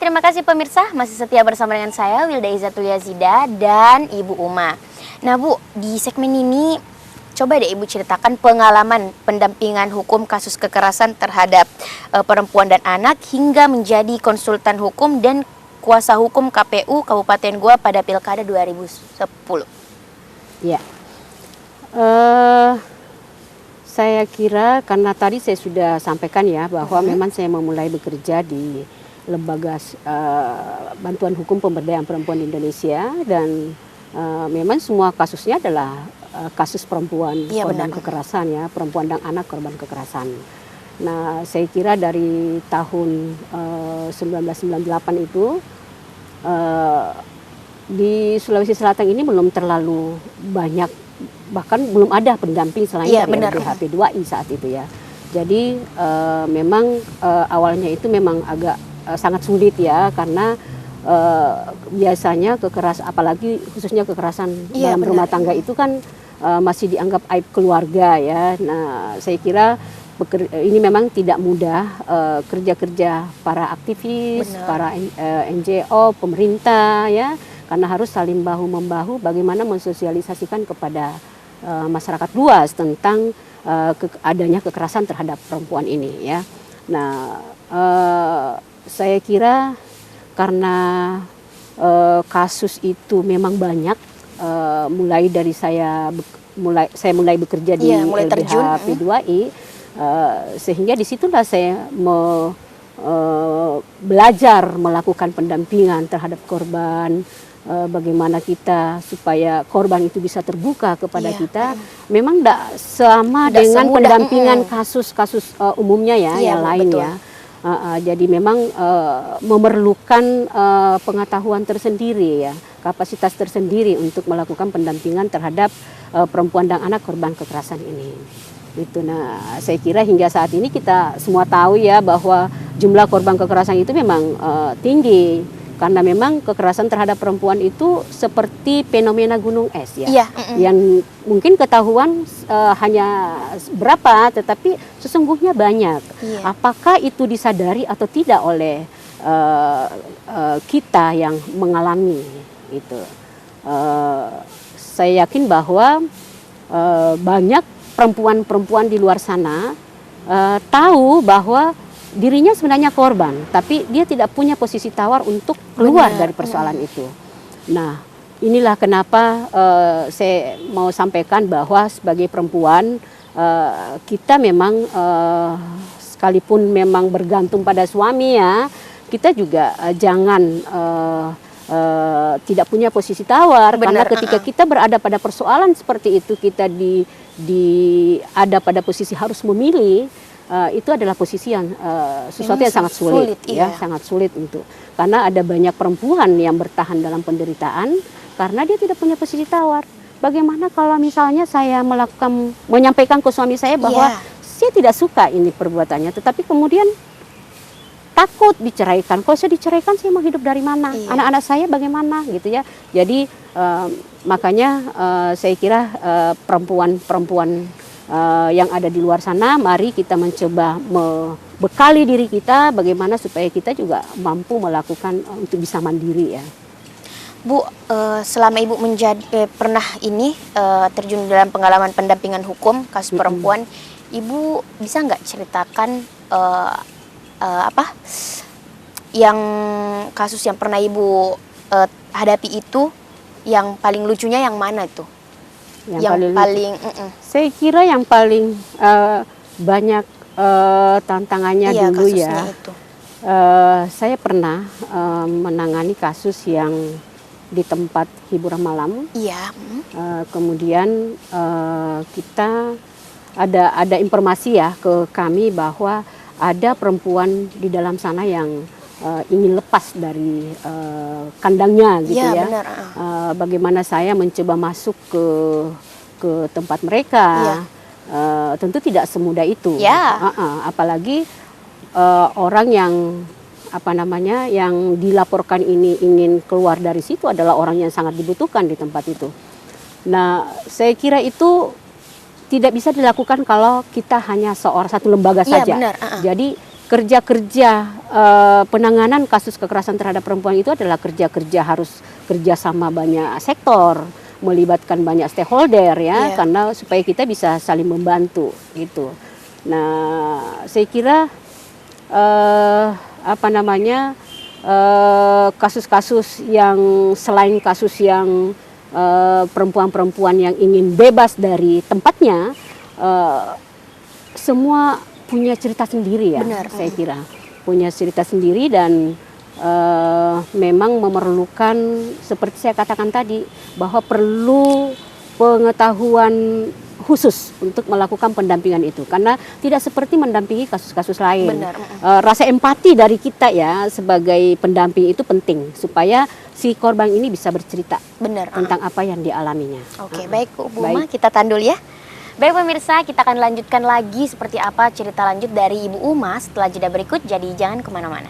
Baik, terima kasih pemirsa, masih setia bersama dengan saya Wilda Izatul Yazida dan Ibu Uma. Nah Bu, di segmen ini coba deh Ibu ceritakan pengalaman pendampingan hukum kasus kekerasan terhadap perempuan dan anak hingga menjadi konsultan hukum dan kuasa hukum KPU Kabupaten Goa pada Pilkada 2010. Ya, saya kira karena tadi saya sudah sampaikan ya bahwa memang saya memulai bekerja di Lembaga Bantuan Hukum Pemberdayaan Perempuan Indonesia dan memang semua kasusnya adalah kasus perempuan korban kekerasan ya, perempuan dan anak korban kekerasan. Nah, saya kira dari tahun 1998 itu di Sulawesi Selatan ini belum terlalu banyak, bahkan belum ada pendamping selain LBH P2I saat itu ya. Jadi memang awalnya itu memang agak sangat sulit ya, karena biasanya apalagi khususnya kekerasan dalam rumah tangga itu kan masih dianggap aib keluarga ya. Nah, saya kira ini memang tidak mudah kerja-kerja para aktivis, para NGO, pemerintah ya, karena harus saling bahu-membahu bagaimana mensosialisasikan kepada masyarakat luas tentang adanya kekerasan terhadap perempuan ini ya. Nah, saya kira karena kasus itu memang banyak, mulai dari saya mulai bekerja di LBH P2I, sehingga disitulah saya belajar melakukan pendampingan terhadap korban, bagaimana kita supaya korban itu bisa terbuka kepada kita. Memang tidak sama dengan pendampingan kasus-kasus umumnya ya, yang lain ya. Jadi memang memerlukan pengetahuan tersendiri ya, kapasitas tersendiri untuk melakukan pendampingan terhadap perempuan dan anak korban kekerasan ini. Itu. Nah, saya kira hingga saat ini kita semua tahu ya bahwa jumlah korban kekerasan itu memang tinggi, karena memang kekerasan terhadap perempuan itu seperti fenomena gunung es ya, yang mungkin ketahuan hanya berapa, tetapi sesungguhnya banyak. Apakah itu disadari atau tidak oleh kita yang mengalami itu? Saya yakin bahwa banyak perempuan-perempuan di luar sana tahu bahwa dirinya sebenarnya korban, tapi dia tidak punya posisi tawar untuk keluar dari persoalan itu. Nah, inilah kenapa saya mau sampaikan bahwa sebagai perempuan kita memang sekalipun memang bergantung pada suami ya, kita juga jangan tidak punya posisi tawar. Karena ketika kita berada pada persoalan seperti itu, kita ada pada posisi harus memilih. Itu adalah posisi yang sesuatu yang sangat sulit ya, sangat sulit karena ada banyak perempuan yang bertahan dalam penderitaan karena dia tidak punya posisi tawar. Bagaimana kalau misalnya saya menyampaikan ke suami saya bahwa saya tidak suka ini perbuatannya, tetapi kemudian takut diceraikan. Kalau saya diceraikan, saya mau hidup dari mana? Anak-anak saya bagaimana gitu ya. Jadi makanya saya kira perempuan-perempuan yang ada di luar sana, mari kita mencoba membekali diri kita bagaimana supaya kita juga mampu melakukan untuk bisa mandiri ya. Bu, selama Ibu pernah terjun dalam pengalaman pendampingan hukum kasus perempuan, Ibu bisa nggak ceritakan yang kasus yang pernah Ibu hadapi itu, yang paling lucunya yang mana itu? Yang paling saya kira yang paling banyak tantangannya dulu ya. Saya pernah menangani kasus yang di tempat hiburan malam. Kemudian kita ada informasi ya ke kami bahwa ada perempuan di dalam sana yang ingin lepas dari kandangnya gitu ya. Bagaimana saya mencoba masuk ke tempat mereka, tentu tidak semudah itu. Apalagi orang yang yang dilaporkan ini ingin keluar dari situ adalah orang yang sangat dibutuhkan di tempat itu. Nah, saya kira itu tidak bisa dilakukan kalau kita hanya satu lembaga saja. Jadi kerja-kerja penanganan kasus kekerasan terhadap perempuan itu adalah kerja-kerja harus kerja sama banyak sektor, melibatkan banyak stakeholder ya, karena supaya kita bisa saling membantu gitu. Nah, saya kira kasus-kasus yang selain kasus yang perempuan-perempuan yang ingin bebas dari tempatnya, semua punya cerita sendiri ya. Benar. Saya kira punya cerita sendiri dan memang memerlukan seperti saya katakan tadi bahwa perlu pengetahuan khusus untuk melakukan pendampingan itu, karena tidak seperti mendampingi kasus-kasus lain. Benar. Rasa empati dari kita ya sebagai pendamping itu penting supaya si korban ini bisa bercerita tentang apa yang dialaminya. Oke, baik Bu Uma, kita tahan dulu ya. Baik pemirsa, kita akan lanjutkan lagi seperti apa cerita lanjut dari Ibu Uma setelah jeda berikut, jadi jangan kemana-mana.